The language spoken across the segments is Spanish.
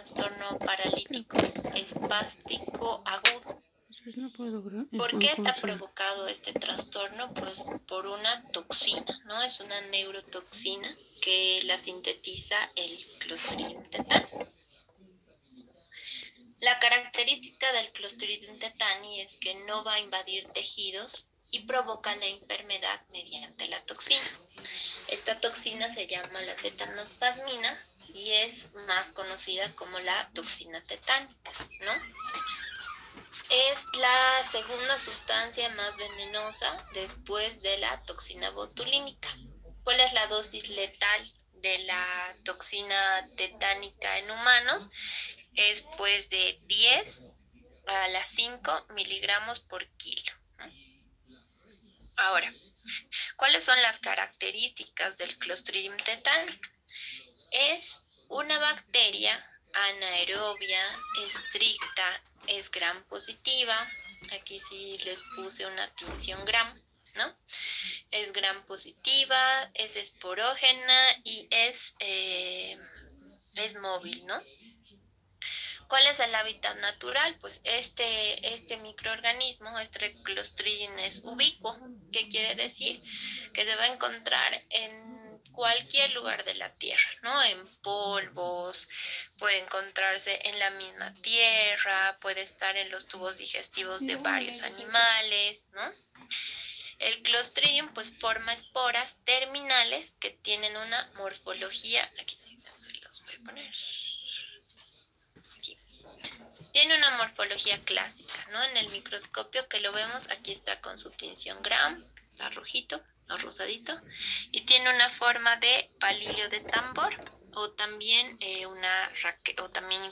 trastorno paralítico espástico agudo. ¿Por qué está provocado este trastorno? Pues por una toxina, ¿no? Es una neurotoxina que la sintetiza el Clostridium tetani. La característica del Clostridium tetani es que no va a invadir tejidos y provoca la enfermedad mediante la toxina. Esta toxina se llama la tetanospasmina y es más conocida como la toxina tetánica, ¿no? Es la segunda sustancia más venenosa después de la toxina botulínica. ¿Cuál es la dosis letal de la toxina tetánica en humanos? Es pues de 10 a las 5 miligramos por kilo. Ahora, ¿cuáles son las características del Clostridium tetani? Es una bacteria anaerobia, estricta, es gram positiva. Aquí sí les puse una tinción gram, ¿no? Es gram positiva, es esporógena y es móvil, ¿no? ¿Cuál es el hábitat natural? Pues este microorganismo, este Clostridium es ubicuo. ¿Qué quiere decir? Que se va a encontrar en cualquier lugar de la tierra, ¿no? En polvos, puede encontrarse en la misma tierra, puede estar en los tubos digestivos de varios animales, ¿no? El Clostridium pues forma esporas terminales que tienen una morfología, aquí se los voy a poner. Tiene una morfología clásica, ¿no? En el microscopio que lo vemos, aquí está con su tinción gram, que está rojito o rosadito, y tiene una forma de palillo de tambor o también,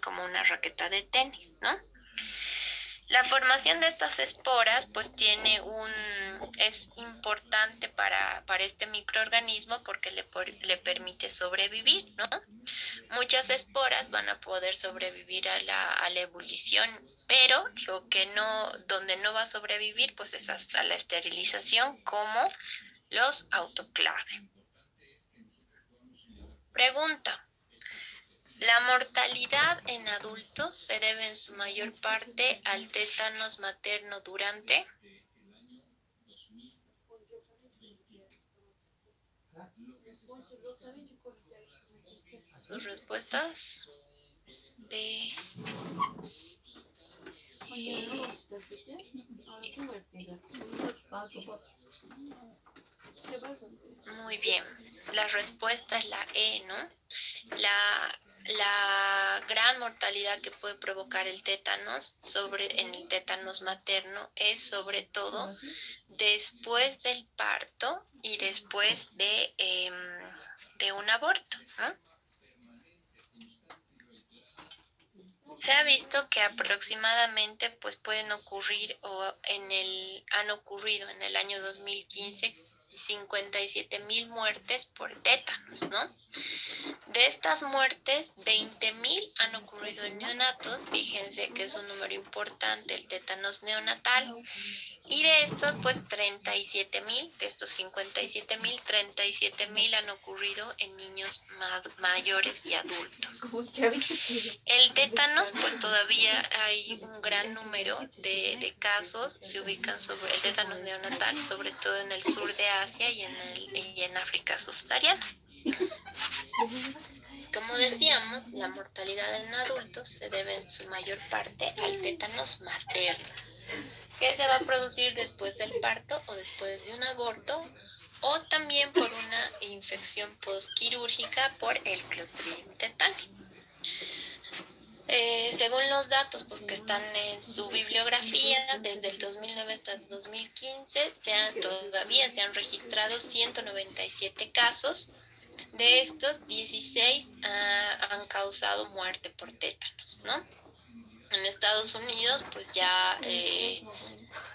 como una raqueta de tenis, ¿no? La formación de estas esporas pues es importante para este microorganismo porque le permite sobrevivir, ¿no? Muchas esporas van a poder sobrevivir a la ebullición, pero donde no va a sobrevivir pues es hasta la esterilización, como los autoclave. Pregunta: ¿la mortalidad en adultos se debe en su mayor parte al tétanos materno durante? Sus respuestas de... Muy bien, la respuesta es la E, ¿no? La gran mortalidad que puede provocar el tétanos en el tétanos materno es sobre todo después del parto y después de un aborto, ¿no? Se ha visto que aproximadamente pues pueden ocurrir han ocurrido en el año 2015 57,000 muertes por tétanos, ¿no? De estas muertes, 20,000 han ocurrido en neonatos. Fíjense que es un número importante el tétanos neonatal. Y de estos, pues 37,000, de estos 57,000, 37,000 han ocurrido en niños mayores y adultos. El tétanos, pues todavía hay un gran número de casos, se ubican sobre el tétanos neonatal, sobre todo en el sur de Asia y en África subsahariana. Como decíamos, la mortalidad en adultos se debe en su mayor parte al tétanos materno, que se va a producir después del parto o después de un aborto, o también por una infección postquirúrgica por el Clostridium tetani. Según los datos pues, que están en su bibliografía, desde el 2009 hasta el 2015 todavía se han registrado 197 casos. De estos, 16 han causado muerte por tétanos, ¿no? En Estados Unidos, pues ya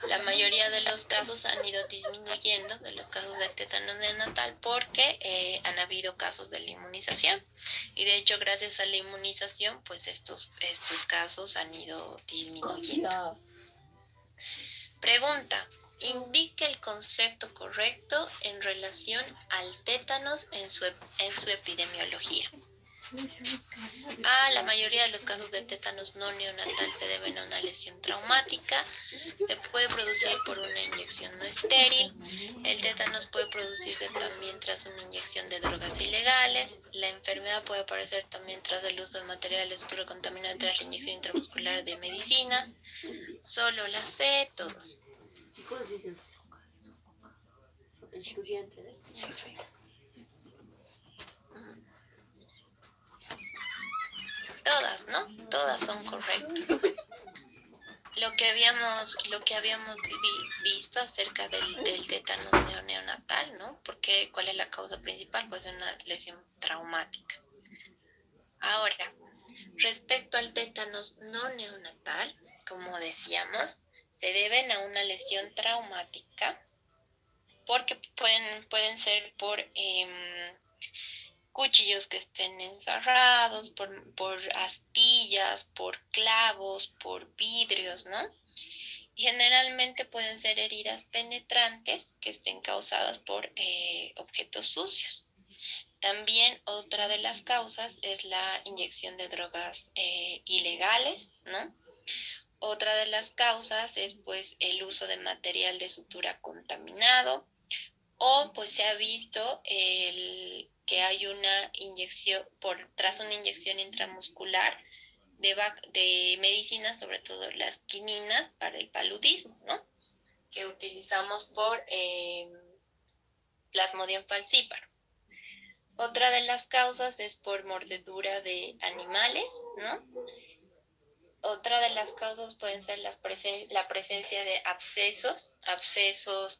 la mayoría de los casos han ido disminuyendo, de los casos de tétanos neonatal, porque han habido casos de la inmunización. Y de hecho, gracias a la inmunización, pues estos casos han ido disminuyendo. Pregunta: indique el concepto correcto en relación al tétanos en su epidemiología. La mayoría de los casos de tétanos no neonatal se deben a una lesión traumática. Se puede producir por una inyección no estéril. El tétanos puede producirse también tras una inyección de drogas ilegales. La enfermedad puede aparecer también tras el uso de material de sutura contaminado tras la inyección intramuscular de medicinas. Solo la C, todos. Todas, ¿no? Todas son correctas. Lo que habíamos visto acerca del tétanos neonatal, ¿no? Porque, ¿cuál es la causa principal? Pues una lesión traumática. Ahora, respecto al tétanos no neonatal, como decíamos, se deben a una lesión traumática porque pueden ser por cuchillos que estén encerrados, por astillas, por clavos, por vidrios, ¿no? Generalmente pueden ser heridas penetrantes que estén causadas por objetos sucios. También otra de las causas es la inyección de drogas ilegales, ¿no? Otra de las causas es pues el uso de material de sutura contaminado, o pues se ha visto que hay una inyección, tras una inyección intramuscular de medicinas, sobre todo las quininas para el paludismo, ¿no? Que utilizamos por Plasmodium falciparum. Otra de las causas es por mordedura de animales, ¿no? Otra de las causas pueden ser la presencia de abscesos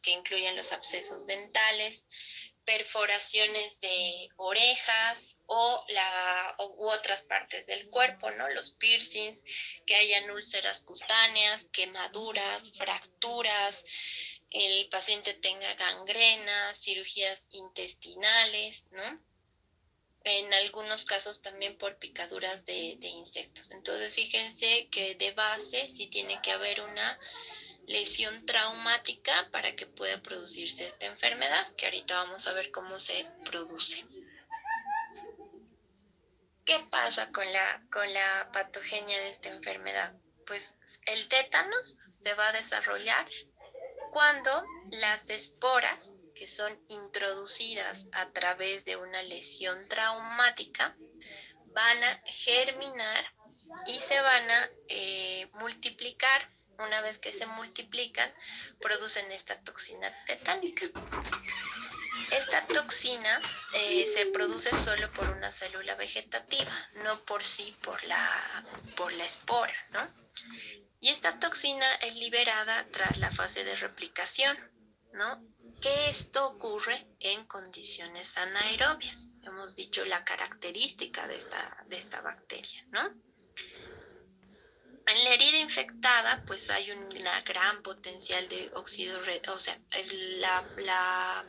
que incluyen los abscesos dentales, perforaciones de orejas u otras partes del cuerpo, ¿no? Los piercings, que hayan úlceras cutáneas, quemaduras, fracturas, el paciente tenga gangrena, cirugías intestinales, ¿no? En algunos casos también por picaduras de insectos. Entonces fíjense que de base sí tiene que haber una lesión traumática para que pueda producirse esta enfermedad, que ahorita vamos a ver cómo se produce. ¿Qué pasa con la patogenia de esta enfermedad? Pues el tétanos se va a desarrollar cuando las esporas que son introducidas a través de una lesión traumática van a germinar y se van a multiplicar. Una vez que se multiplican, producen esta toxina tetánica. Esta toxina se produce solo por una célula vegetativa, no por sí por la espora, ¿no? Y esta toxina es liberada tras la fase de replicación, ¿no? Que esto ocurre en condiciones anaerobias. Hemos dicho la característica de esta bacteria, ¿no? En la herida infectada, pues hay una gran potencial de óxido, o sea, es la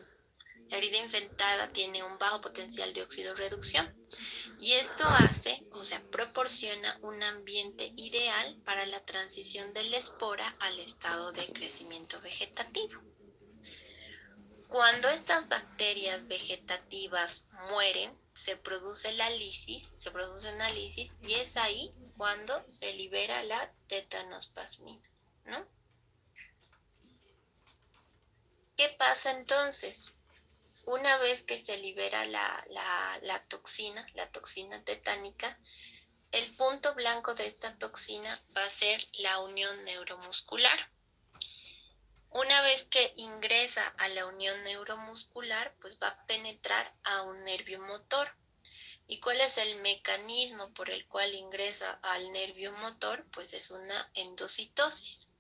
herida infectada tiene un bajo potencial de oxidorreducción. Y esto hace, o sea, proporciona un ambiente ideal para la transición de la espora al estado de crecimiento vegetativo. Cuando estas bacterias vegetativas mueren, se produce una lisis, y es ahí cuando se libera la tetanospasmina, ¿no? ¿Qué pasa entonces? Una vez que se libera la toxina tetánica, el punto blanco de esta toxina va a ser la unión neuromuscular. Una vez que ingresa a la unión neuromuscular, pues va a penetrar a un nervio motor. ¿Y cuál es el mecanismo por el cual ingresa al nervio motor? Pues es una endocitosis.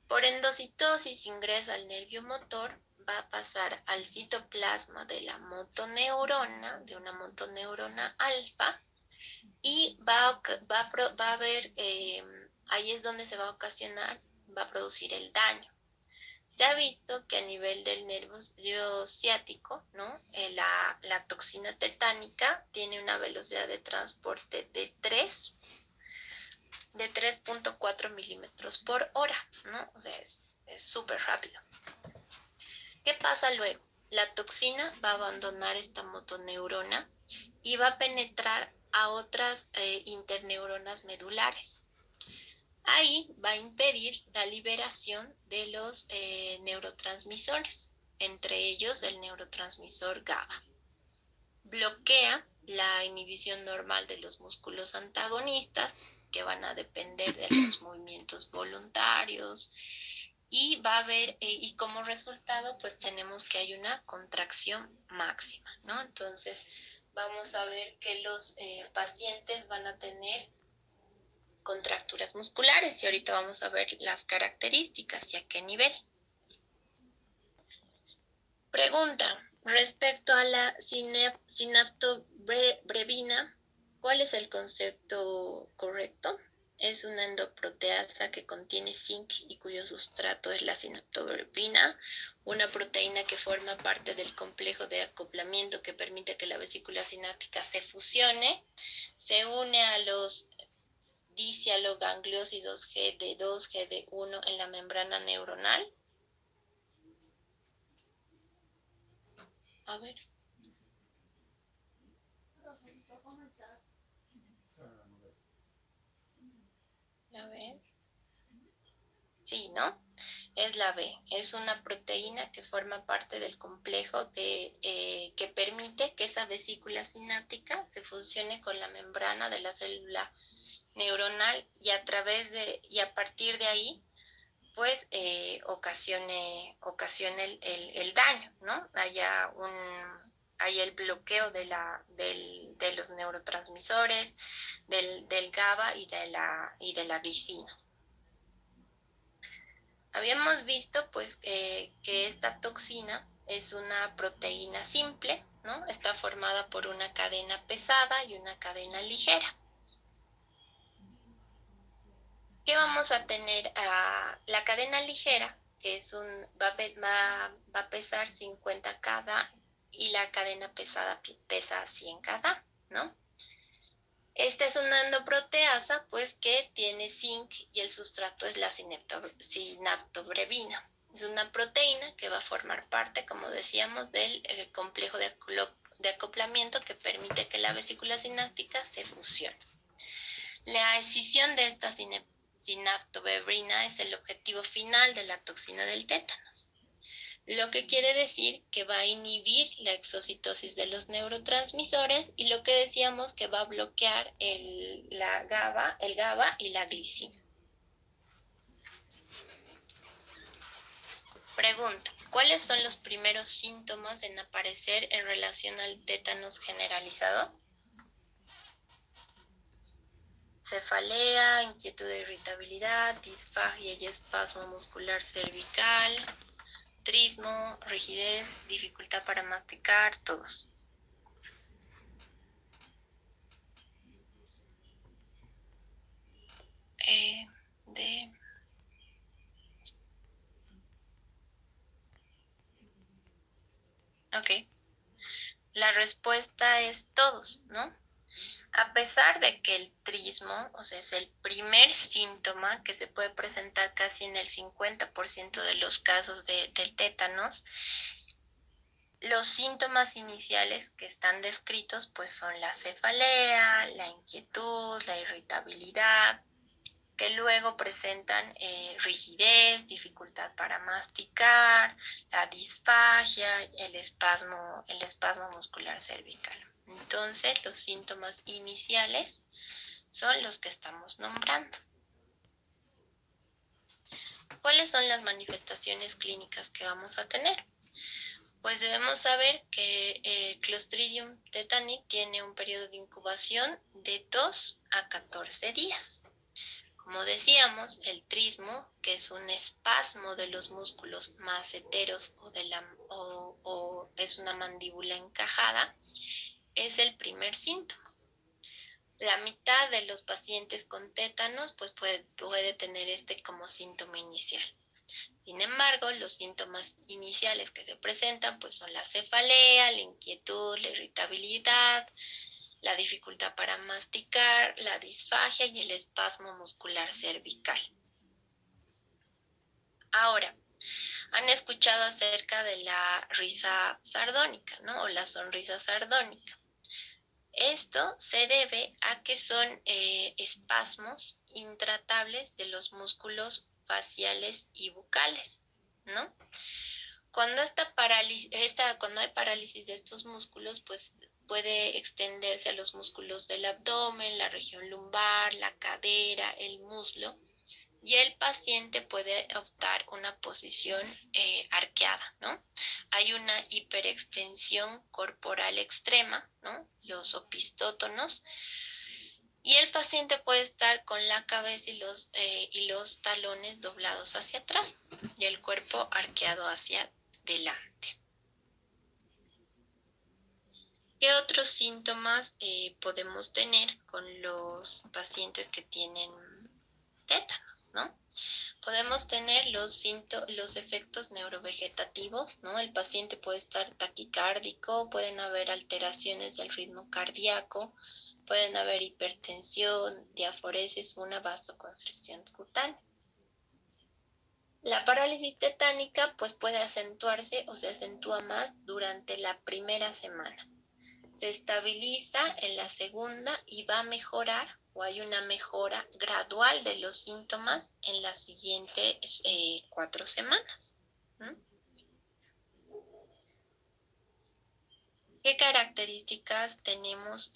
Por endocitosis ingresa al nervio motor, va a pasar al citoplasma de la motoneurona, de una motoneurona alfa, y va a haber, ahí es donde se va a ocasionar, va a producir el daño. Se ha visto que a nivel del nervio ciático, ¿no? La toxina tetánica tiene una velocidad de transporte de 3.4 milímetros por hora, ¿no? O sea, es súper rápido. ¿Qué pasa luego? la toxina va a abandonar esta motoneurona y va a penetrar a otras interneuronas medulares. Ahí va a impedir la liberación de los neurotransmisores, entre ellos el neurotransmisor GABA. Bloquea la inhibición normal de los músculos antagonistas, que van a depender de los movimientos voluntarios, y va a haber, y como resultado, pues tenemos que hay una contracción máxima, ¿no? Entonces, vamos a ver que los pacientes van a tener contracturas musculares y ahorita vamos a ver las características y a qué nivel. Pregunta, respecto a la sinaptobrevina, ¿cuál es el concepto correcto? Es una endoproteasa que contiene zinc y cuyo sustrato es la sinaptobrevina, una proteína que forma parte del complejo de acoplamiento que permite que la vesícula sináptica se fusione, se une a los dicialogangliósidos GD2, GD1 en la membrana neuronal. A ver. La B. Sí, ¿no? Es la B. Es una proteína que forma parte del complejo que permite que esa vesícula sináptica se fusione con la membrana de la célula neuronal y a partir de ahí, pues ocasione el daño, ¿no? Hay el bloqueo de los neurotransmisores, del GABA y de la glicina. Habíamos visto pues que esta toxina es una proteína simple, ¿no? Está formada por una cadena pesada y una cadena ligera. ¿Qué vamos a tener? La cadena ligera, que va a pesar 50 cada y la cadena pesada pesa 100 cada, ¿no? Esta es una endoproteasa, pues, que tiene zinc y el sustrato es la sinaptobrevina. Es una proteína que va a formar parte, como decíamos, del complejo de acoplamiento que permite que la vesícula sináptica se fusione. La escisión de esta sinaptobrevina es el objetivo final de la toxina del tétanos, lo que quiere decir que va a inhibir la exocitosis de los neurotransmisores y lo que decíamos que va a bloquear el GABA y la glicina. Pregunta, ¿cuáles son los primeros síntomas en aparecer en relación al tétanos generalizado? Cefalea, inquietud e irritabilidad, disfagia y espasmo muscular cervical, trismo, rigidez, dificultad para masticar, todos. Ok. La respuesta es todos, ¿no? A pesar de que el trismo, o sea, es el primer síntoma que se puede presentar casi en el 50% de los casos del tétanos, los síntomas iniciales que están descritos pues son la cefalea, la inquietud, la irritabilidad, que luego presentan rigidez, dificultad para masticar, la disfagia, el espasmo muscular cervical. Entonces, los síntomas iniciales son los que estamos nombrando. ¿Cuáles son las manifestaciones clínicas que vamos a tener? Pues debemos saber que Clostridium tetani tiene un periodo de incubación de 2 a 14 días. Como decíamos, el trismo, que es un espasmo de los músculos maceteros o es una mandíbula encajada, es el primer síntoma. La mitad de los pacientes con tétanos pues puede tener este como síntoma inicial. Sin embargo, los síntomas iniciales que se presentan pues son la cefalea, la inquietud, la irritabilidad, la dificultad para masticar, la disfagia y el espasmo muscular cervical. Ahora, Han escuchado acerca de la risa sardónica, ¿no? O la sonrisa sardónica. Esto se debe a que son espasmos intratables de los músculos faciales y bucales, ¿no? Cuando cuando hay parálisis de estos músculos, pues puede extenderse a los músculos del abdomen, la región lumbar, la cadera, el muslo, y el paciente puede optar una posición arqueada, ¿no? Hay una hiperextensión corporal extrema, ¿no? Los opistótonos, y el paciente puede estar con la cabeza y los talones doblados hacia atrás y el cuerpo arqueado hacia delante. ¿Qué otros síntomas podemos tener con los pacientes que tienen tétanos, ¿no? Podemos tener los efectos neurovegetativos, ¿no? El paciente puede estar taquicárdico, pueden haber alteraciones del ritmo cardíaco, pueden haber hipertensión, diaforesis, una vasoconstricción cutánea. La parálisis tetánica pues puede acentuarse o se acentúa más durante la primera semana. Se estabiliza en la segunda y va a mejorar o hay una mejora gradual de los síntomas en las siguientes 4 semanas. ¿Qué características tenemos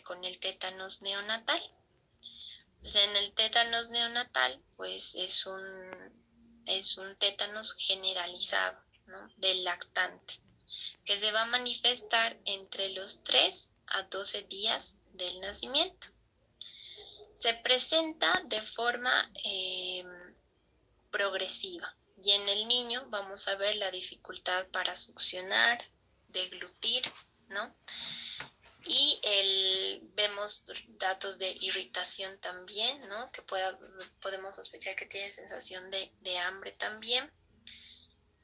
con el tétanos neonatal? Pues en el tétanos neonatal pues es un tétanos generalizado, ¿no? Del lactante, que se va a manifestar entre los 3 a 12 días del nacimiento. Se presenta de forma progresiva y en el niño vamos a ver la dificultad para succionar, deglutir, ¿no? Y vemos datos de irritación también, ¿no? Que podemos sospechar que tiene sensación de hambre también.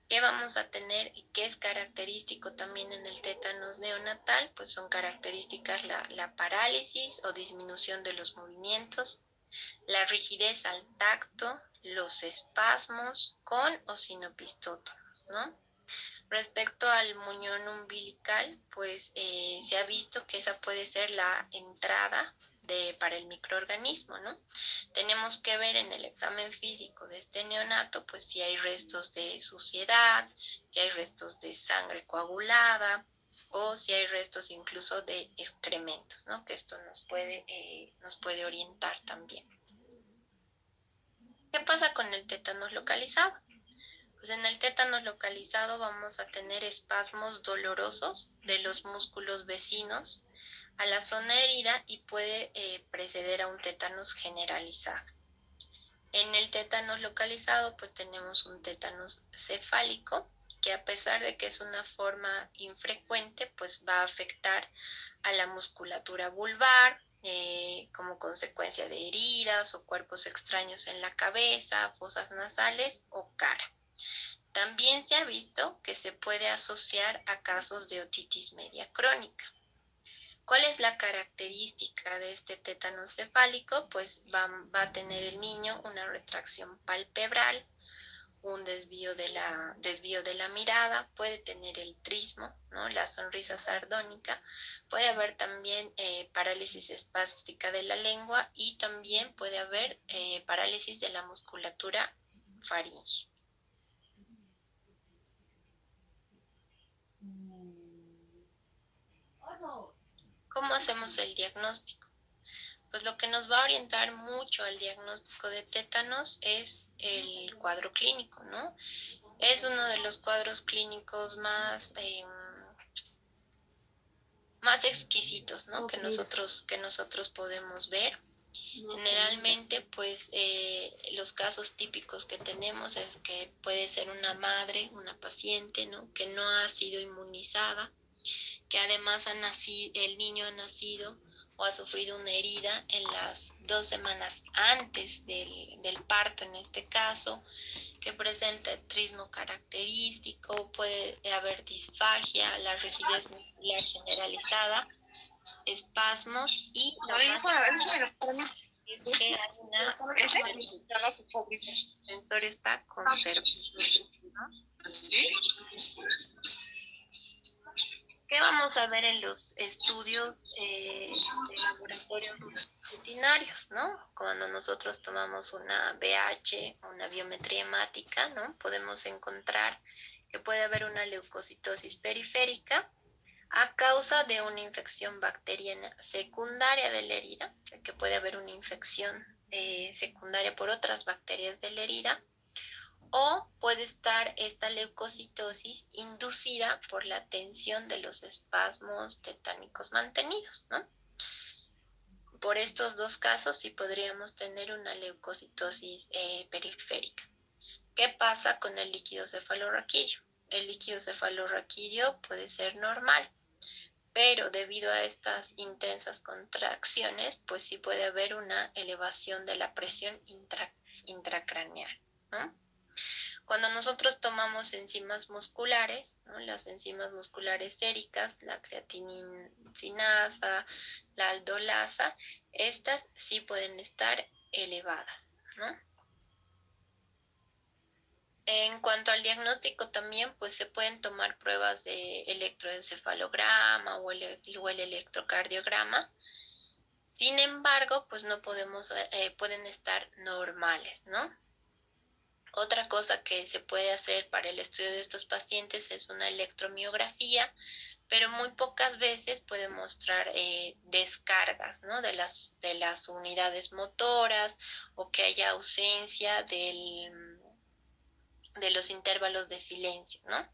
¿Qué vamos a tener y qué es característico también en el tétanos neonatal? Pues son características la parálisis o disminución de los movimientos, la rigidez al tacto, los espasmos con o sin opistótonos, ¿no? Respecto al muñón umbilical, pues se ha visto que esa puede ser la entrada para el microorganismo, ¿no? Tenemos que ver en el examen físico de este neonato, pues si hay restos de suciedad, si hay restos de sangre coagulada o si hay restos incluso de excrementos, ¿no? Que esto nos puede orientar también. ¿Qué pasa con el tétanos localizado? Pues en el tétanos localizado vamos a tener espasmos dolorosos de los músculos vecinos a la zona herida y puede preceder a un tétanos generalizado. En el tétanos localizado pues tenemos un tétanos cefálico que a pesar de que es una forma infrecuente pues va a afectar a la musculatura vulvar como consecuencia de heridas o cuerpos extraños en la cabeza, fosas nasales o cara. También se ha visto que se puede asociar a casos de otitis media crónica. ¿Cuál es la característica de este tétano cefálico? Pues va a tener el niño una retracción palpebral, un desvío de la mirada, puede tener el trismo, ¿no? La sonrisa sardónica, puede haber también parálisis espástica de la lengua y también puede haber parálisis de la musculatura faríngea. ¿Cómo hacemos el diagnóstico? Pues lo que nos va a orientar mucho al diagnóstico de tétanos es el cuadro clínico, ¿no? Es uno de los cuadros clínicos más exquisitos, ¿no? Que nosotros podemos ver. Generalmente, pues los casos típicos que tenemos es que puede ser una madre, una paciente, ¿no? Que no ha sido inmunizada, que además el niño ha nacido o ha sufrido una herida en las 2 semanas antes del parto en este caso, que presenta trismo característico, puede haber disfagia, la rigidez muscular generalizada, espasmos y es que hay una el sensor está conservado, ¿no? ¿Qué vamos a ver en los estudios de laboratorio rutinarios, ¿no? Cuando nosotros tomamos una BH, una biometría hemática, ¿no? Podemos encontrar que puede haber una leucocitosis periférica a causa de una infección bacteriana secundaria de la herida, o sea que puede haber una infección secundaria por otras bacterias de la herida, o puede estar esta leucocitosis inducida por la tensión de los espasmos tetánicos mantenidos, ¿no? Por estos dos casos sí podríamos tener una leucocitosis periférica. ¿Qué pasa con el líquido cefalorraquídeo? El líquido cefalorraquídeo puede ser normal, pero debido a estas intensas contracciones, pues sí puede haber una elevación de la presión intracraneal, ¿no? Cuando nosotros tomamos enzimas musculares, ¿no? Las enzimas musculares séricas, la creatininacinasa, la aldolasa, estas sí pueden estar elevadas, ¿no? En cuanto al diagnóstico también, pues se pueden tomar pruebas de electroencefalograma o el electrocardiograma. Sin embargo, pues no podemos, pueden estar normales, ¿no? Otra cosa que se puede hacer para el estudio de estos pacientes es una electromiografía, pero muy pocas veces puede mostrar descargas, ¿no? de las unidades motoras o que haya ausencia de los intervalos de silencio, ¿no?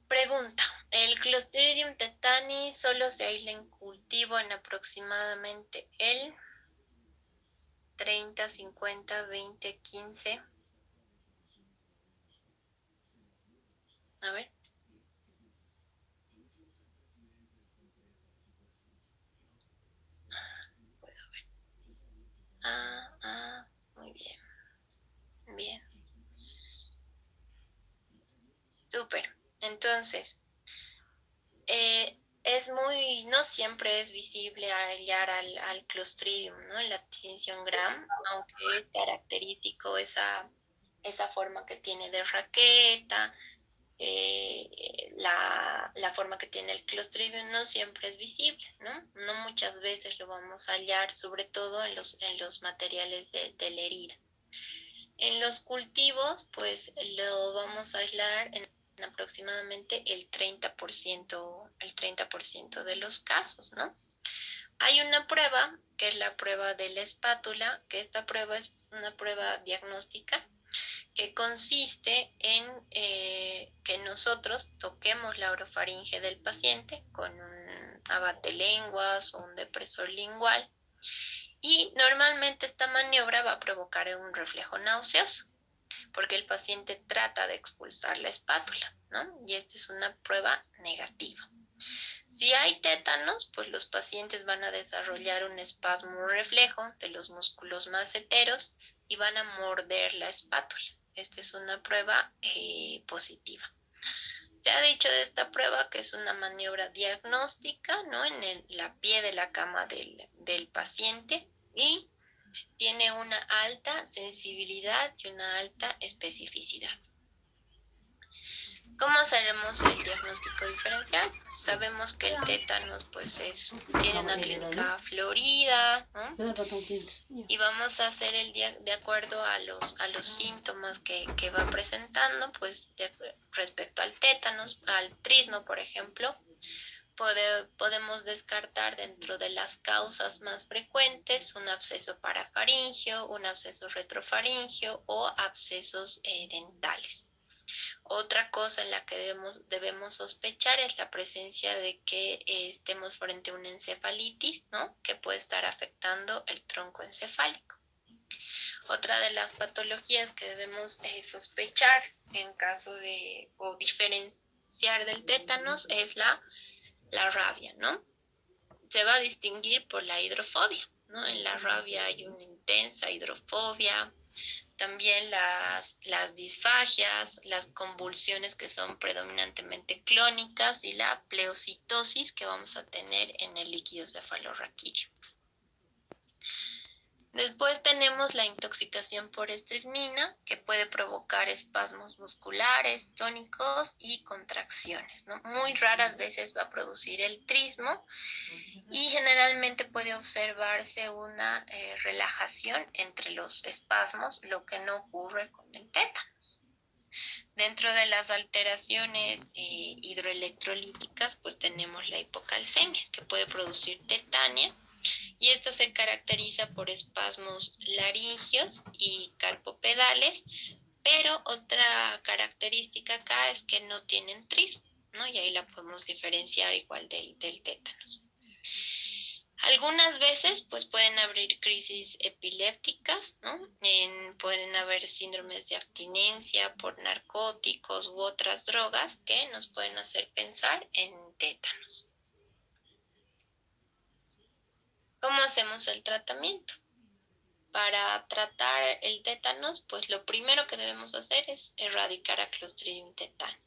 Pregunta, ¿el Clostridium tetani solo se aísla en cultivo en aproximadamente el 30, 50, 20, 15? A ver. Muy bien, bien. Súper. Entonces, no siempre es visible hallar al Clostridium, ¿no? En la tinción Gram, aunque es característico esa forma que tiene de raqueta, la forma que tiene el Clostridium no siempre es visible, ¿no? No muchas veces lo vamos a hallar, sobre todo en los materiales de la herida. En los cultivos, pues lo vamos a aislar en aproximadamente el 30% de los casos, ¿no? Hay una prueba, que es la prueba de la espátula, que esta prueba es una prueba diagnóstica que consiste en que nosotros toquemos la orofaringe del paciente con un abatelenguas o un depresor lingual, y normalmente esta maniobra va a provocar un reflejo nauseoso porque el paciente trata de expulsar la espátula, ¿no? Y esta es una prueba negativa. Si hay tétanos, pues los pacientes van a desarrollar un espasmo reflejo de los músculos maceteros y van a morder la espátula. Esta es una prueba positiva. Se ha dicho de esta prueba que es una maniobra diagnóstica, ¿no? En la pie de la cama del paciente, y tiene una alta sensibilidad y una alta especificidad. ¿Cómo haremos el diagnóstico diferencial? Pues sabemos que el tétanos pues tiene una clínica florida, ¿no? Y vamos a hacer de acuerdo a los síntomas que va presentando, pues respecto al tétanos, al trisno, por ejemplo, podemos descartar dentro de las causas más frecuentes un absceso parafaringeo, un absceso retrofaringeo o abscesos dentales. Otra cosa en la que debemos sospechar es la presencia de que estemos frente a una encefalitis, ¿no? Que puede estar afectando el tronco encefálico. Otra de las patologías que debemos sospechar en caso de o diferenciar del tétanos es la rabia, ¿no? Se va a distinguir por la hidrofobia, ¿no? En la rabia hay una intensa hidrofobia. También las disfagias, las convulsiones que son predominantemente clónicas y la pleocitosis que vamos a tener en el líquido cefalorraquídeo. Después tenemos la intoxicación por estricnina, que puede provocar espasmos musculares, tónicos y contracciones, ¿no? Muy raras veces va a producir el trismo y generalmente puede observarse una relajación entre los espasmos, lo que no ocurre con el tétanos. Dentro de las alteraciones hidroelectrolíticas, pues tenemos la hipocalcemia, que puede producir tetania, y esta se caracteriza por espasmos laringios y carpopedales, pero otra característica acá es que no tienen trismo, ¿no? Y ahí la podemos diferenciar igual del tétanos. Algunas veces pues pueden haber crisis epilépticas, ¿no? Pueden haber síndromes de abstinencia por narcóticos u otras drogas que nos pueden hacer pensar en tétanos. ¿Cómo hacemos el tratamiento? Para tratar el tétanos, pues lo primero que debemos hacer es erradicar a Clostridium tetani.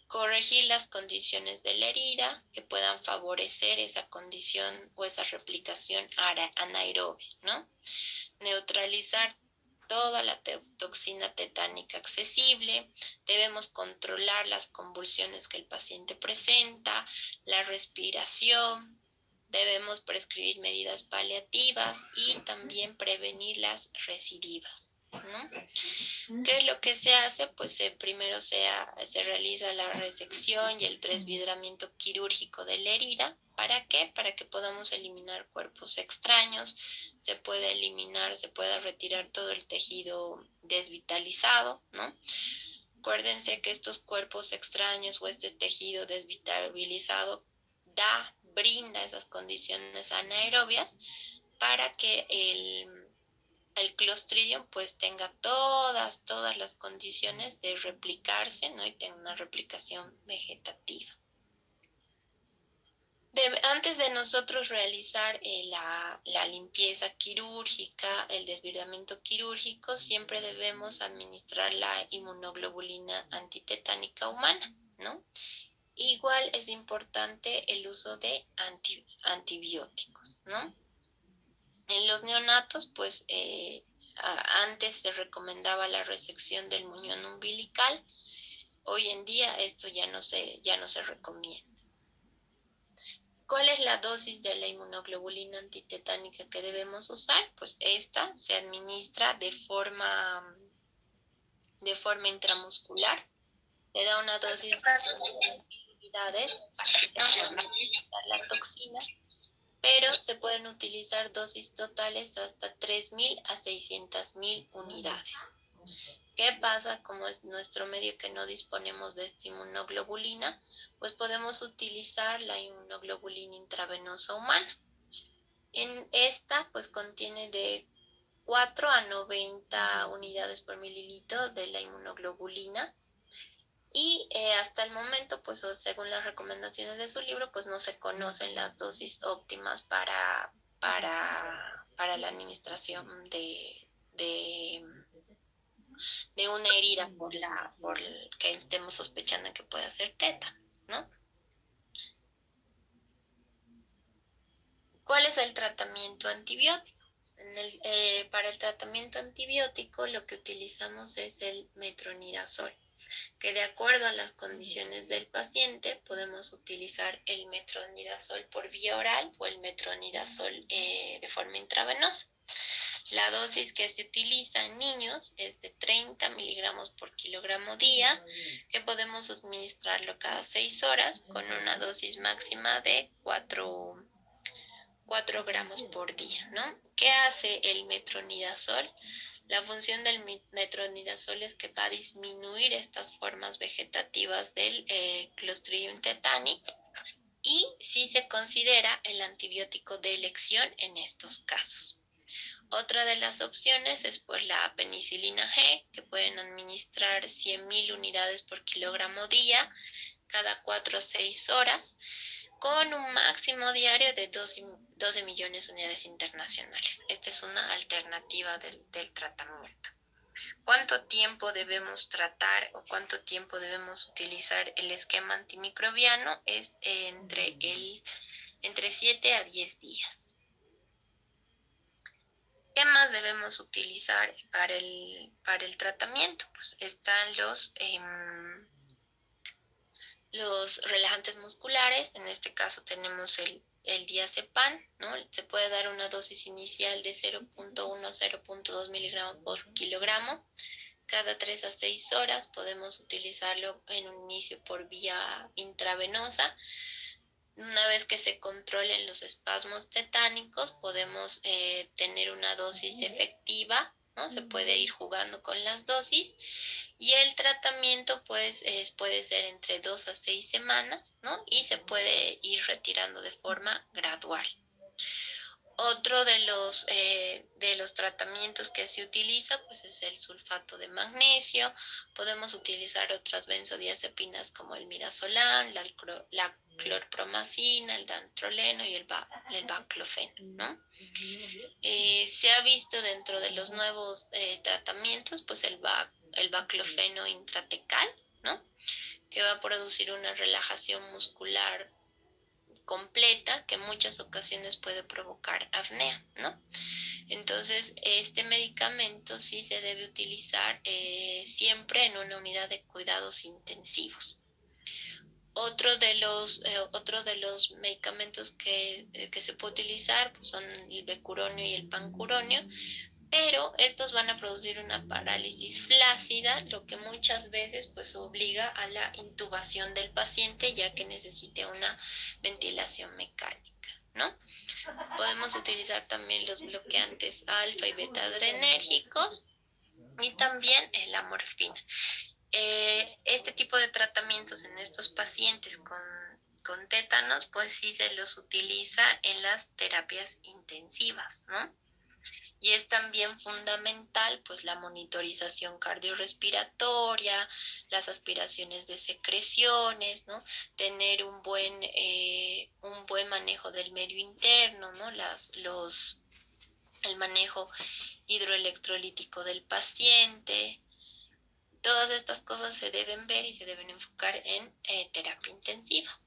Corregir las condiciones de la herida que puedan favorecer esa condición o esa replicación anaerobia, ¿no? Neutralizar toda la toxina tetánica accesible, debemos controlar las convulsiones que el paciente presenta, la respiración, debemos prescribir medidas paliativas y también prevenir las recidivas, ¿no? ¿Qué es lo que se hace? Pues primero se realiza la resección y el desvidramiento quirúrgico de la herida. ¿Para qué? Para que podamos eliminar cuerpos extraños, se puede eliminar, se pueda retirar todo el tejido desvitalizado, ¿no? Acuérdense que estos cuerpos extraños o este tejido desvitalizado brinda esas condiciones anaerobias para que el Clostridium pues tenga todas las condiciones de replicarse, ¿no? Y tenga una replicación vegetativa. Antes de nosotros realizar la limpieza quirúrgica, el desbridamiento quirúrgico, siempre debemos administrar la inmunoglobulina antitetánica humana, ¿no? Igual es importante el uso de antibióticos, ¿no? En los neonatos, pues antes se recomendaba la resección del muñón umbilical. Hoy en día esto ya no se recomienda. ¿Cuál es la dosis de la inmunoglobulina antitetánica que debemos usar? Pues esta se administra de forma intramuscular. Le da una dosis de unidades para la toxina, pero se pueden utilizar dosis totales hasta 3.000 a 600.000 unidades. ¿Qué pasa? Como es nuestro medio que no disponemos de esta inmunoglobulina, pues podemos utilizar la inmunoglobulina intravenosa humana. En esta, pues contiene de 4 a 90 unidades por mililitro de la inmunoglobulina. Y hasta el momento, pues según las recomendaciones de su libro, pues no se conocen las dosis óptimas para la administración de una herida por que estemos sospechando que pueda ser tétanos, ¿no? ¿Cuál es el tratamiento antibiótico? Para el tratamiento antibiótico lo que utilizamos es el metronidazol, que de acuerdo a las condiciones del paciente podemos utilizar el metronidazol por vía oral o el metronidazol de forma intravenosa. La dosis que se utiliza en niños es de 30 miligramos por kilogramo día, que podemos administrarlo cada 6 horas con una dosis máxima de 4 gramos por día, ¿no? ¿Qué hace el metronidazol? La función del metronidazol es que va a disminuir estas formas vegetativas del Clostridium tetani y sí se considera el antibiótico de elección en estos casos. Otra de las opciones es pues la penicilina G, que pueden administrar 100.000 unidades por kilogramo día cada 4 a 6 horas, con un máximo diario de 12 millones de unidades internacionales. Esta es una alternativa del tratamiento. ¿Cuánto tiempo debemos tratar o cuánto tiempo debemos utilizar el esquema antimicrobiano? Es entre 7 a 10 días. ¿Qué más debemos utilizar para el tratamiento? Pues están los relajantes musculares. En este caso tenemos el diazepam, ¿no? Se puede dar una dosis inicial de 0.1 a 0.2 miligramos por kilogramo. Cada 3 a 6 horas podemos utilizarlo en un inicio por vía intravenosa. Una vez que se controlen los espasmos tetánicos, podemos tener una dosis efectiva, ¿no? Se puede ir jugando con las dosis y el tratamiento pues puede ser entre 2 a 6 semanas, ¿no? Y se puede ir retirando de forma gradual. Otro de los tratamientos que se utiliza pues es el sulfato de magnesio. Podemos utilizar otras benzodiazepinas como el midazolam, la clorpromacina, el dantroleno y el baclofeno, ¿no? Se ha visto dentro de los nuevos tratamientos pues el baclofeno intratecal, ¿no? Que va a producir una relajación muscular completa que en muchas ocasiones puede provocar apnea, ¿no? Entonces, este medicamento sí se debe utilizar siempre en una unidad de cuidados intensivos. Otro de los medicamentos que se puede utilizar pues son el becuronio y el pancuronio, pero estos van a producir una parálisis flácida, lo que muchas veces pues obliga a la intubación del paciente ya que necesite una ventilación mecánica, ¿no? Podemos utilizar también los bloqueantes alfa y beta adrenérgicos y también la morfina. Este tipo de tratamientos en estos pacientes con tétanos, pues sí se los utiliza en las terapias intensivas, ¿no? Y es también fundamental pues la monitorización cardiorrespiratoria, las aspiraciones de secreciones, ¿no? Tener un buen manejo del medio interno, ¿no? El manejo hidroelectrolítico del paciente. Todas estas cosas se deben ver y se deben enfocar en terapia intensiva.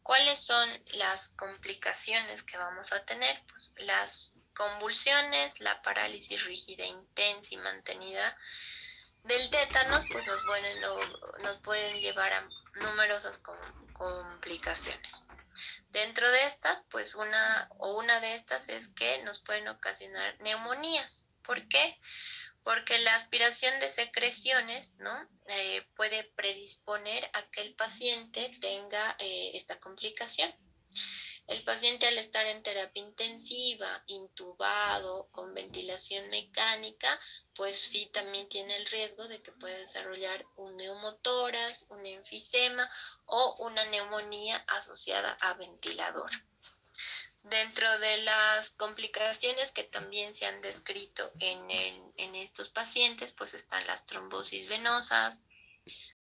¿Cuáles son las complicaciones que vamos a tener? Pues las convulsiones, la parálisis rígida, intensa y mantenida del tétanos, pues nos pueden llevar a numerosas complicaciones. Dentro de estas, pues una de estas es que nos pueden ocasionar neumonías. ¿Por qué? Porque la aspiración de secreciones, ¿no? Puede predisponer a que el paciente tenga esta complicación. El paciente al estar en terapia intensiva, intubado, con ventilación mecánica, pues sí también tiene el riesgo de que pueda desarrollar un neumotórax, un enfisema o una neumonía asociada a ventilador. Dentro de las complicaciones que también se han descrito en estos pacientes, pues están las trombosis venosas,